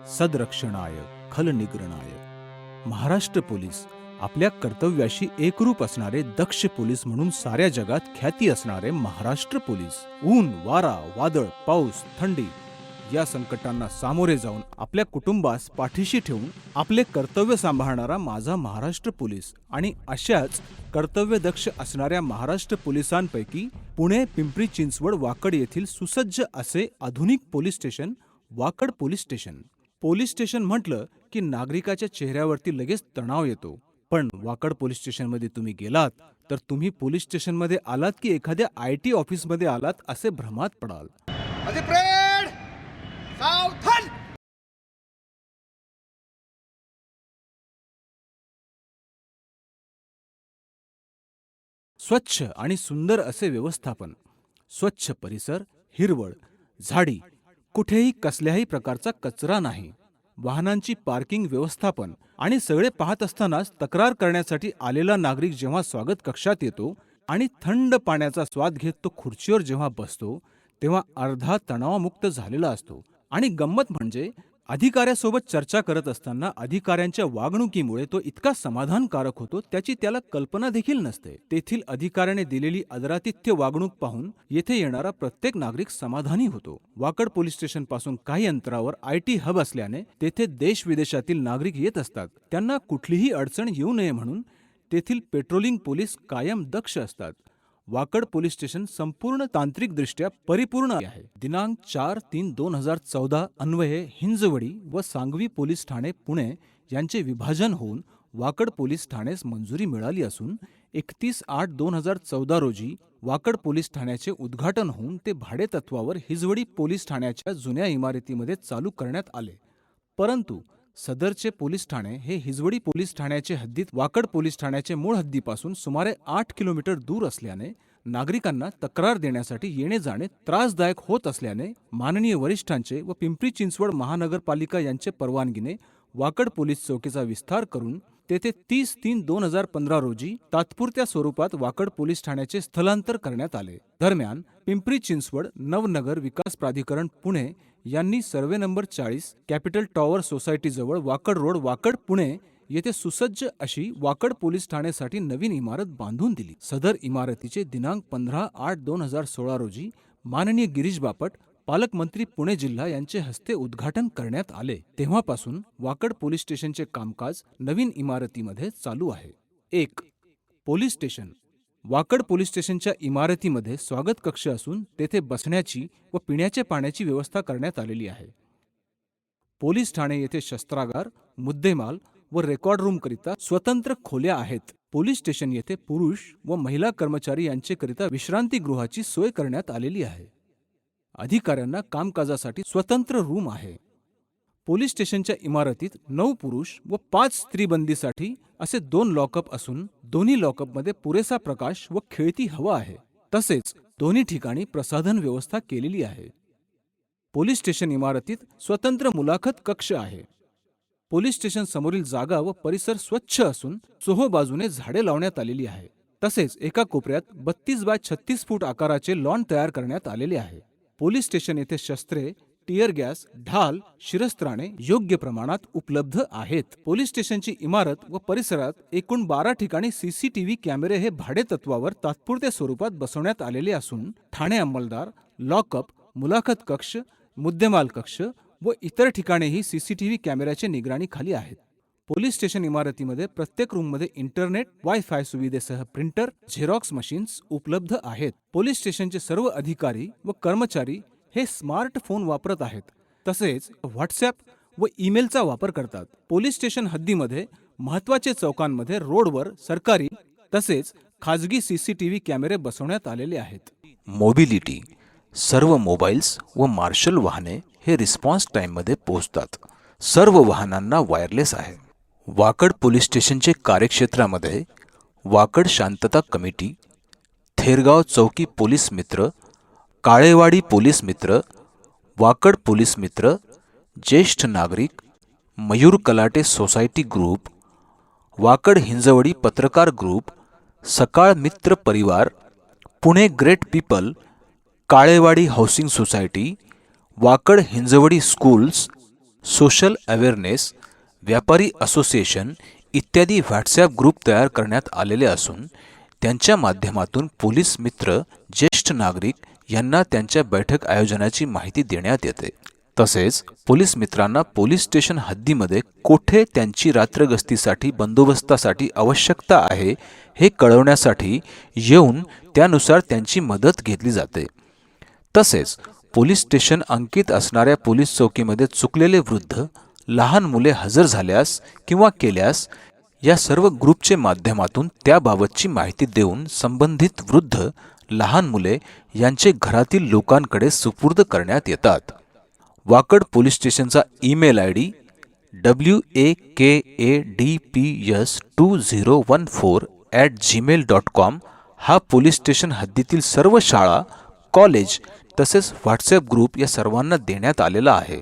सदरक्षणाय खलनिग्रणाय। Maharashtra police आपल्या कर्तव्याशी एकरूप असणारे दक्ष पोलीस म्हणून साऱ्या जगात ख्याती असणारे महाराष्ट्र पोलीस, ऊन, वारा, वादळ, पाऊस, थंडी या संकटांना सामोरे जाऊन आपल्या कुटुंबास पाठीशी ठेवून आपले कर्तव्य सांभाळणारा माझा महाराष्ट्र पोलीस आणि अशाच कर्तव्यदक्ष असणाऱ्या महाराष्ट्र पोलिसांपैकी पुणे, पिंपरी चिंचवड, वाकड येथील सुसज्ज असे आधुनिक police station Wakad police station. Police station म्हटलं की नागरिकाच्या चेहऱ्यावरती लगेच तणाव येतो, पण वाकड पोलीस स्टेशनमध्ये तुम्ही गेलात तर तुम्ही पोलीस स्टेशनमध्ये आलात की एखाद्या IT ऑफिसमध्ये आलात असे भ्रमात पडाल। अधिप्रेड सावधान। स्वच्छ आणि सुंदर असे व्यवस्थापन, स्वच्छ परिसर, हिरवळ, झाडी, कुठेही कसल्याही प्रकारचा कचरा नाही, वाहनांची पार्किंग व्यवस्थापन आणि सगळे पाहत असतानाच तक्रार करण्यासाठी आलेला नागरिक जेव्हा स्वागत कक्षात येतो आणि थंड पाण्याचा स्वाद घेत तो खुर्चीवर जेव्हा बसतो तेव्हा अर्धा तणावमुक्त झालेला असतो। आणि गंमत म्हणजे अधिकाऱ्यासोबत चर्चा करत असताना अधिकाऱ्यांच्या वागणुकीमुळे तो इतका समाधानकारक होतो त्याची त्याला कल्पना देखील नसते। तेथील अधिकाऱ्याने दिलेली आदरातिथ्य वागणूक पाहून येथे येणारा प्रत्येक नागरिक समाधानी होतो। वाकड पोलीस स्टेशन पासून काही अंतरावर IT हब असल्याने तेथे देश विदेशातील नागरिक येत असतात। त्यांना कुठलीही अडचण येऊ नये म्हणून तेथील पेट्रोलिंग पोलीस कायम दक्ष असतात। वाकड पोलीस स्टेशन संपूर्ण तांत्रिकदृष्ट्या परिपूर्ण आहे। दिनांक 4/3/2014 अन्वये हिंजवडी व सांगवी पोलीस ठाणे पुणे यांचे विभाजन होऊन वाकड पोलीस ठाण्यास मंजुरी मिळाली असून 31/8/2014 रोजी वाकड पोलीस ठाण्याचे उद्घाटन होऊन ते भाडेतत्वावर हिंजवडी पोलीस ठाण्याच्या जुन्या इमारतीमध्ये चालू करण्यात आले। परंतु सदरचे पोलीस ठाणे हे हिंजवडी पोलीस ठाण्याचे हद्दीत वाकड पोलीस ठाण्याचे मूळ हद्दीपासून सुमारे 8 किलोमीटर दूर असल्याने नागरिकांना तक्रार देण्यासाठी येणे जाणे त्रासदायक होत असल्याने माननीय वरिष्ठांचे व पिंपरी चिंचवड महानगरपालिका यांचे परवानगीने वाकड पोलीस चौकीचा विस्तार करून तेथे 30/3/2015 रोजी तात्पुरत्या स्वरूपात वाकड पोलीस ठाण्याचे स्थलांतर करण्यात आले। दरम्यान पिंपरी चिंचवड नवनगर विकास प्राधिकरण पुणे यांनी survey number 40 capital tower society जवळ वाकड रोड वाकड पुणे येथे सुसज्ज अशी वाकड पोलीस ठाण्यासाठी नवीन इमारत बांधून दिली। सदर इमारतीचे दिनांक 15/8/2016 रोजी माननीय गिरीश बापट पालकमंत्री पुणे जिल्हा यांचे हस्ते उद्घाटन करण्यात आले। तेव्हापासून वाकड पोलीस स्टेशनचे कामकाज नवीन इमारतीमध्ये चालू आहे। 1. पोलीस स्टेशन वाकड पोलीस स्टेशनच्या इमारतीमध्ये स्वागत कक्ष असून तेथे बसण्याची व पिण्याच्या पाण्याची व्यवस्था करण्यात आलेली आहे। पोलीस ठाणे येथे शस्त्रागार, मुद्देमाल व रेकॉर्ड रूम करिता स्वतंत्र खोल्या आहेत। पोलीस स्टेशन येथे पुरुष व महिला कर्मचारी यांचेकरिता विश्रांतीगृहाची सोय करण्यात आलेली आहे। अधिकाऱ्यांना कामकाजासाठी स्वतंत्र रूम आहे। पोलीस स्टेशनच्या इमारतीत 9 पुरुष व 5 स्त्री बंदीसाठी असे 2 लॉकअप असून दोन्ही लॉकअपमध्ये पुरेसा प्रकाश व खेळती हवा आहे। तसेच दोन्ही ठिकाणी प्रसाधन व्यवस्था केलेली आहे। पोलीस स्टेशन इमारतीत स्वतंत्र मुलाखत कक्ष आहे। पोलीस स्टेशन समोरील जागा व परिसर स्वच्छ असून चोहोबाजूने झाडे लावण्यात आलेली आहे। तसेच एका कोपऱ्यात 32 बाय 36 फूट आकाराचे लॉन तयार करण्यात आलेले आहे। पोलीस स्टेशन येथे शस्त्रे, टियर गॅस, ढाल, शिरस्त्राणे योग्य प्रमाणात उपलब्ध आहेत। पोलीस स्टेशनची इमारत व परिसरात एकूण 12 ठिकाणी CCTV कॅमेरे हे भाडेतत्वावर तात्पुरत्या स्वरूपात बसवण्यात आलेले असून ठाणे अंमलदार, लॉकअप, मुलाखत कक्ष, मुद्देमाल कक्ष व इतर ठिकाणेही CCTV कॅमेऱ्याच्या निगराणीखाली आहेत। पोलीस स्टेशन इमारतीमध्ये प्रत्येक रूममध्ये इंटरनेट, वायफाय सुविधेसह प्रिंटर, झेरॉक्स मशीन्स उपलब्ध आहेत। पोलीस स्टेशनचे सर्व अधिकारी व कर्मचारी हे स्मार्टफोन वापरत आहेत। तसेच व्हॉट्सॲप व ईमेलचा वापर करतात। पोलीस स्टेशन हद्दीमध्ये महत्त्वाचे चौकांमध्ये रोडवर सरकारी तसेच खाजगी CCTV कॅमेरे बसवण्यात आलेले आहेत। मोबिलिटी सर्व मोबाईल्स व मार्शल वाहने हे रिस्पॉन्स टाइममध्ये पोहोचतात। सर्व वाहनांना वायरलेस आहे। वाकड पोलीस स्टेशनचे कार्यक्षेत्रामध्ये वाकड शांतता कमिटी, थेरगाव चौकी पोलीस मित्र, काळेवाडी पोलीस मित्र, वाकड पोलीस मित्र, ज्येष्ठ नागरिक, मयूर कलाटे सोसायटी ग्रुप, वाकड हिंजवडी पत्रकार ग्रुप, सकाळ मित्र परिवार, Pune great people, Kalewadi housing society, Wakad Hinjewadi schools, social awareness, व्यापारी असोसिएशन इत्यादी व्हॉट्सॲप ग्रुप तयार करण्यात आलेले असून त्यांच्या माध्यमातून पोलीस मित्र, ज्येष्ठ नागरिक यांना त्यांच्या बैठक आयोजनाची माहिती देण्यात येते. तसेच पोलीस मित्रांना पोलीस स्टेशन हद्दीमध्ये कोठे त्यांची रात्रगस्तीसाठी बंदोबस्तासाठी आवश्यकता आहे हे कळवण्यासाठी येऊन त्यानुसार त्यांची मदत घेतली जाते. तसेच पोलीस स्टेशन अंकित असणाऱ्या पोलीस चौकीमध्ये चुकलेले वृद्ध, लहान मुले हजर झाल्यास किंवा केल्यास या सर्व ग्रुपचे माध्यमातून त्याबाबतची माहिती देऊन संबंधित वृद्ध, लहान मुले यांचे घरातील लोकांकडे सुपूर्द करण्यात येतात. वाकड पोलीस स्टेशनचा ईमेल ID wakadps2014@gmail.com हा पोलीस स्टेशन हद्दीतील सर्व शाळा, कॉलेज तसेच व्हॉट्सॲप ग्रुप या सर्वांना देण्यात आलेला आहे.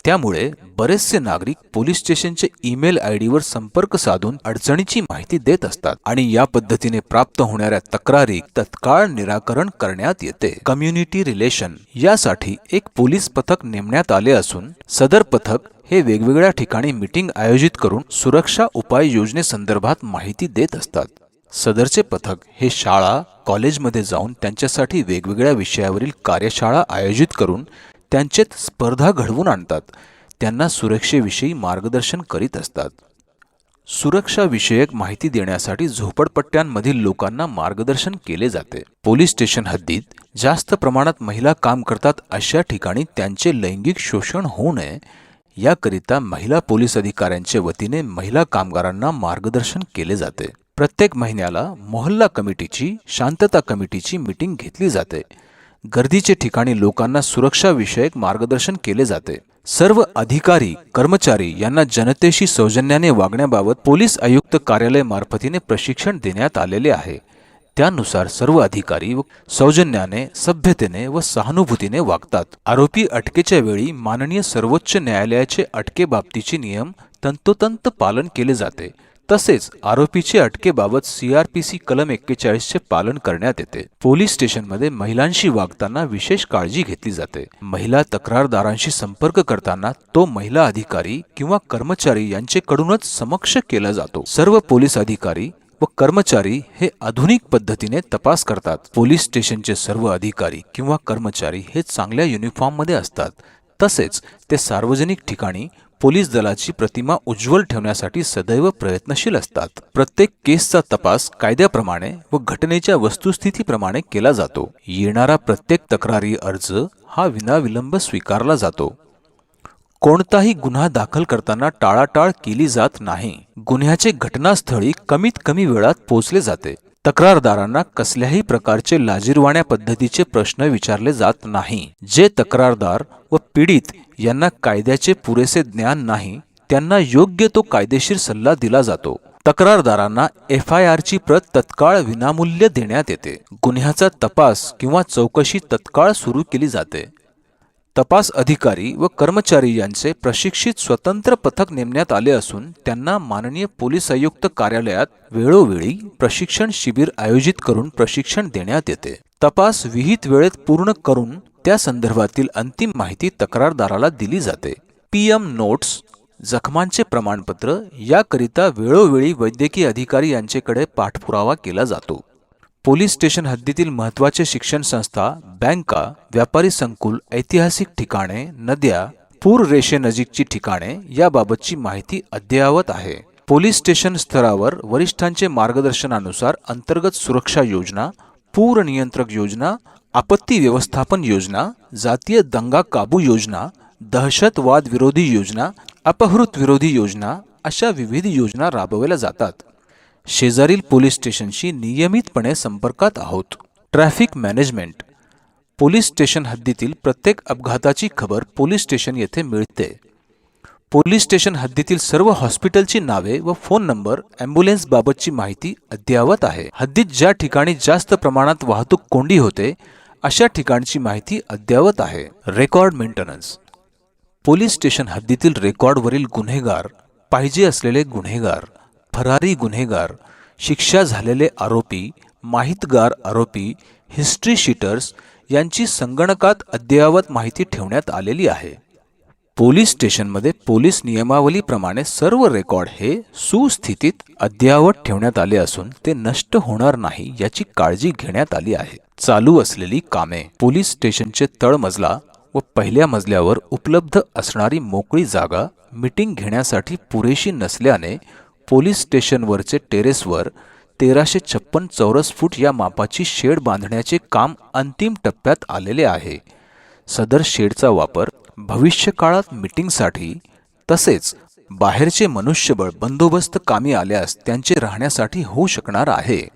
त्यामुळे बरेचसे नागरिक पोलीस स्टेशनचे ईमेल ID वर संपर्क साधून अडचणीची माहिती देत असतात आणि या पद्धतीने प्राप्त होणाऱ्या तक्रारी तत्काळ निराकरण करण्यात येते. कम्युनिटी रिलेशन यासाठी एक पोलीस पथक नेमण्यात आले असून सदर पथक हे वेगवेगळ्या ठिकाणी मीटिंग आयोजित करून सुरक्षा उपाययोजनेसंदर्भात माहिती देत असतात. सदरचे पथक हे शाळा, कॉलेजमध्ये जाऊन त्यांच्यासाठी वेगवेगळ्या विषयावरील कार्यशाळा आयोजित करून त्यांचेत स्पर्धा घडवून आणतात. त्यांना सुरक्षेविषयी मार्गदर्शन करीत असतात. सुरक्षा विषयक माहिती देण्यासाठी झोपडपट्ट्यांमधील लोकांना मार्गदर्शन केले जाते. पोलीस स्टेशन हद्दीत जास्त प्रमाणात महिला काम करतात अशा ठिकाणी त्यांचे लैंगिक शोषण होऊ नये याकरिता महिला पोलीस अधिकाऱ्यांच्या वतीने महिला कामगारांना मार्गदर्शन केले जाते. प्रत्येक महिन्याला मोहल्ला कमिटीची, शांतता कमिटीची मीटिंग घेतली जाते. गर्दीचे ठिकाणी लोकांना सुरक्षा विषयक मार्गदर्शन केले जाते. सर्व अधिकारी, कर्मचारी यांना जनतेशी सौजन्याने वागण्याबाबत पोलीस आयुक्त कार्यालय मार्फतीने प्रशिक्षण देण्यात आलेले आहे. त्यानुसार सर्व अधिकारी सौजन्याने, सभ्यतेने व सहानुभूतीने वागतात. आरोपी अटकेच्या वेळी माननीय सर्वोच्च न्यायालयाचे अटकेबाबतीचे नियम तंतोतंत पालन केले जाते. तसेच आरोपीचे अटकेबाबत CRPC कलम 41 चे पालन करण्यात येते. पोलीस स्टेशनमध्ये महिलांशी वागताना विशेष काळजी घेतली जाते. महिला तक्रारदारांशी संपर्क करताना तो महिला अधिकारी किंवा कर्मचारी यांच्याकडूनच समक्ष केला जातो. सर्व पोलीस अधिकारी व कर्मचारी हे आधुनिक पद्धतीने तपास करतात. पोलीस स्टेशनचे सर्व अधिकारी किंवा कर्मचारी हे चांगल्या युनिफॉर्ममध्ये असतात. तसेच ते सार्वजनिक ठिकाणी पोलीस दलाची प्रतिमा उज्ज्वल ठेवण्यासाठी सदैव प्रयत्नशील असतात. प्रत्येक केसचा तपास कायद्याप्रमाणे व घटनेच्या वस्तुस्थितीप्रमाणे केला जातो. येणारा प्रत्येक तक्रारी अर्ज हा विनाविलंब स्वीकारला जातो. कोणताही गुन्हा दाखल करताना टाळाटाळ केली जात नाही. गुन्ह्याचे घटनास्थळी कमीत कमी वेळात पोहोचले जाते. तक्रारदारांना कसल्याही प्रकारचे लाजिरवाण्या पद्धतीचे प्रश्न विचारले जात नाही. जे तक्रारदार व पीडित यांना कायद्याचे पुरेसे ज्ञान नाही त्यांना योग्य तो कायदेशीर सल्ला दिला जातो. तक्रारदारांना FIR ची प्रत तत्काळ विनामूल्य देण्यात येते. गुन्ह्याचा तपास किंवा चौकशी तत्काळ सुरू केली जाते. तपास अधिकारी व कर्मचारी यांचे प्रशिक्षित स्वतंत्र पथक नेमण्यात आले असून त्यांना माननीय पोलीस आयुक्त कार्यालयात वेळोवेळी प्रशिक्षण शिबिर आयोजित करून प्रशिक्षण देण्यात येते. तपास विहित वेळेत पूर्ण करून त्या संदर्भातील अंतिम माहिती तक्रारदाराला दिली जाते. PM नोट्स, जखमांचे प्रमाणपत्र याकरिता वेळोवेळी वैद्यकीय अधिकारी यांच्याकडे पाठपुरावा केला जातो. पोलीस स्टेशन हद्दीतील महत्त्वाचे शिक्षण संस्था, बँका, व्यापारी संकुल, ऐतिहासिक ठिकाणे, नद्या, पूर रेषेनजीकची ठिकाणे याबाबतची माहिती अद्ययावत आहे. पोलीस स्टेशन स्तरावर वरिष्ठांचे मार्गदर्शनानुसार अंतर्गत सुरक्षा योजना, पूर नियंत्रक योजना, आपत्ती व्यवस्थापन योजना, जातीय दंगा काबू योजना, दहशतवाद विरोधी योजना, अपहृत विरोधी योजना अशा विविध योजना राबवल्या जातात. शेजारील पोलीस स्टेशनशी नियमितपणे संपर्कात आहोत. Traffic management. पोलीस स्टेशन हद्दीतील प्रत्येक अपघाताची खबर पोलीस स्टेशन येथे मिळते. पोलीस स्टेशन हद्दीतील सर्व हॉस्पिटलची नावे व फोन नंबर, ॲम्ब्युलन्स बाबतची माहिती अद्ययावत आहे. हद्दीत ज्या ठिकाणी जास्त प्रमाणात वाहतूक कोंडी होते अशा ठिकाणची माहिती अद्ययावत आहे. Record maintenance. पोलीस स्टेशन हद्दीतील रेकॉर्डवरील गुन्हेगार, पाहिजे असलेले गुन्हेगार, फरारी गुन्हेगार, शिक्षा झालेले आरोपी, माहितगार आरोपी, हिस्ट्री शीटर्स यांची संगणकात अद्ययावत माहिती ठेवण्यात आलेली आहे. पोलीस स्टेशनमध्ये पोलीस नियमावलीप्रमाणे सर्व रेकॉर्ड हे सुस्थितीत अद्ययावत ठेवण्यात आले असून ते नष्ट होणार नाही याची काळजी घेण्यात आली आहे. चालू असलेली कामे. पोलीस स्टेशनचे तळमजला व पहिल्या मजल्यावर उपलब्ध असणारी मोकळी जागा मीटिंग घेण्यासाठी पुरेशी नसल्याने पोलीस स्टेशनवरचे टेरेसवर 1356 चौरस फूट या मापाची शेड बांधण्याचे काम अंतिम टप्प्यात आलेले आहे. सदर शेडचा वापर भविष्यकाळात मीटिंगसाठी तसेच बाहेरचे मनुष्यबळ बंदोबस्त कामी आल्यास त्यांचे राहण्यासाठी होऊ शकणार आहे.